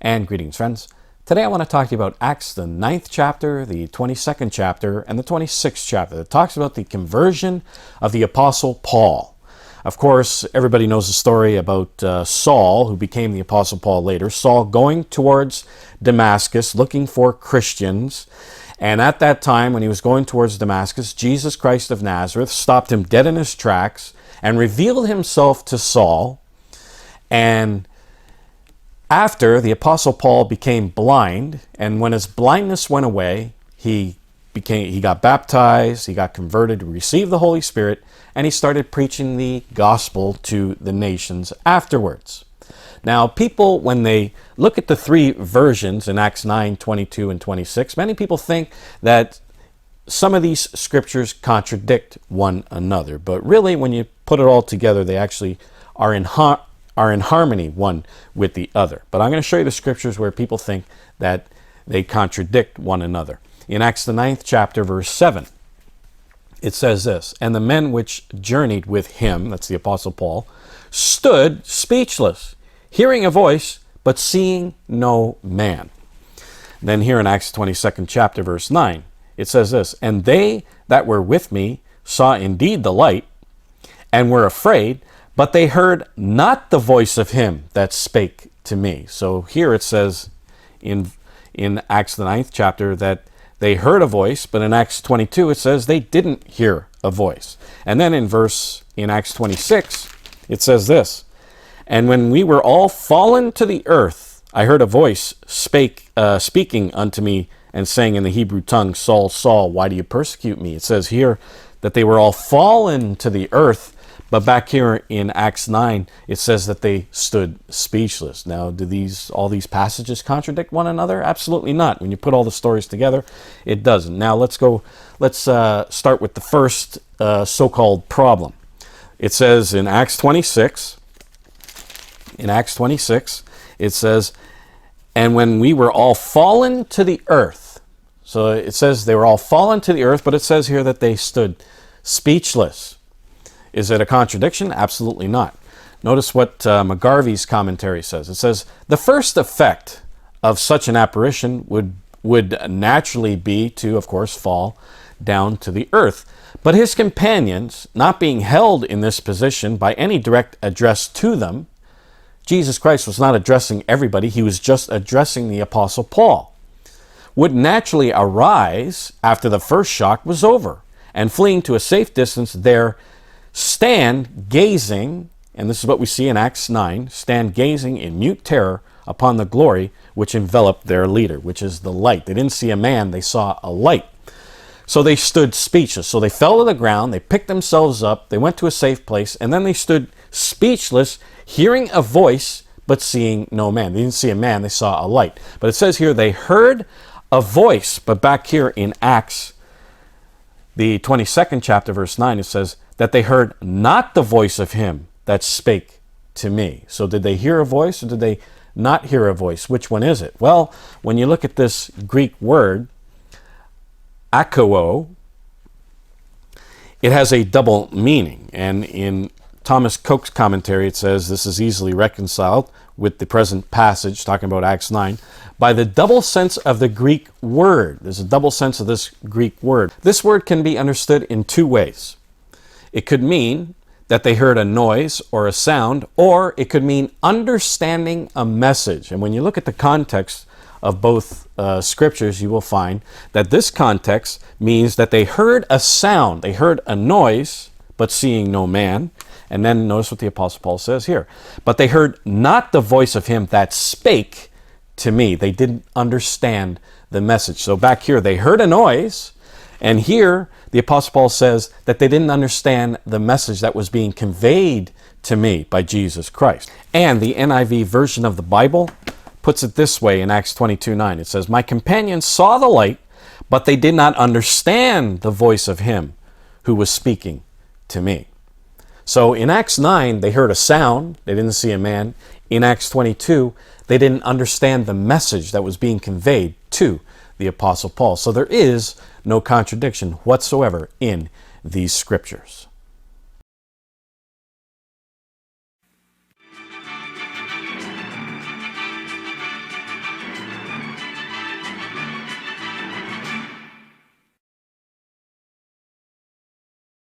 And greetings, friends. Today I want to talk to you about Acts, the 9th chapter, the 22nd chapter, and the 26th chapter that talks about the conversion of the Apostle Paul. Of course, everybody knows the story about Saul, who became the Apostle Paul later. Saul going towards Damascus, looking for Christians. And at that time, when he was going towards Damascus, Jesus Christ of Nazareth stopped him dead in his tracks and revealed himself to Saul. And after the Apostle Paul became blind, and when his blindness went away, he got baptized, he got converted, received the Holy Spirit, and he started preaching the gospel to the nations afterwards. Now, people, when they look at the three versions in Acts 9, 22, and 26, many people think that some of these scriptures contradict one another. But really, when you put it all together, they actually are in harmony one with the other. But I'm going to show you the scriptures where people think that they contradict one another. In Acts the 9th chapter, verse 7, it says this, "And the men which journeyed with him," that's the Apostle Paul, "stood speechless, hearing a voice, but seeing no man." Then here in Acts 22nd chapter, verse 9, it says this, "And they that were with me saw indeed the light, and were afraid, but they heard not the voice of him that spake to me." So here it says in Acts the 9th chapter that they heard a voice, but in Acts 22 it says they didn't hear a voice. And then in Acts 26, it says this, "And when we were all fallen to the earth, I heard a voice speaking unto me and saying in the Hebrew tongue, Saul, Saul, why do you persecute me?" It says here that they were all fallen to the earth, but back here in Acts 9, it says that they stood speechless. Now, do all these passages contradict one another? Absolutely not. When you put all the stories together, it doesn't. Now, let's start with the first so-called problem. It says in Acts 26, it says, "And when we were all fallen to the earth." So it says they were all fallen to the earth, but it says here that they stood speechless. Is it a contradiction? Absolutely not. Notice what McGarvey's commentary says. It says, "The first effect of such an apparition would naturally be to, of course, fall down to the earth. But his companions, not being held in this position by any direct address to them," Jesus Christ was not addressing everybody, he was just addressing the Apostle Paul, "would naturally arise after the first shock was over, and fleeing to a safe distance there, stand gazing," and this is what we see in Acts 9, "stand gazing in mute terror upon the glory which enveloped their leader," which is the light. They didn't see a man, they saw a light. So they stood speechless. So they fell to the ground, they picked themselves up, they went to a safe place, and then they stood speechless, hearing a voice, but seeing no man. They didn't see a man, they saw a light. But it says here they heard a voice, but back here in Acts, the 22nd chapter, verse 9, it says that they heard not the voice of him that spake to me. So did they hear a voice or did they not hear a voice? Which one is it? Well, when you look at this Greek word, akouo, it has a double meaning. And in Thomas Coke's commentary, it says this is easily reconciled with the present passage, talking about Acts 9, by the double sense of the Greek word. There's a double sense of this Greek word. This word can be understood in two ways. It could mean that they heard a noise or a sound, or it could mean understanding a message. And when you look at the context of both scriptures, you will find that this context means that they heard a sound, they heard a noise, but seeing no man. And then notice what the Apostle Paul says here. "But they heard not the voice of him that spake to me." They didn't understand the message. So back here, they heard a noise, and here the Apostle Paul says that they didn't understand the message that was being conveyed to me by Jesus Christ. And the NIV version of the Bible puts it this way in Acts 22:9. It says, "My companions saw the light, but they did not understand the voice of him who was speaking to me." So in Acts 9, they heard a sound. They didn't see a man. In Acts 22, they didn't understand the message that was being conveyed to the Apostle Paul. So there is no contradiction whatsoever in these scriptures.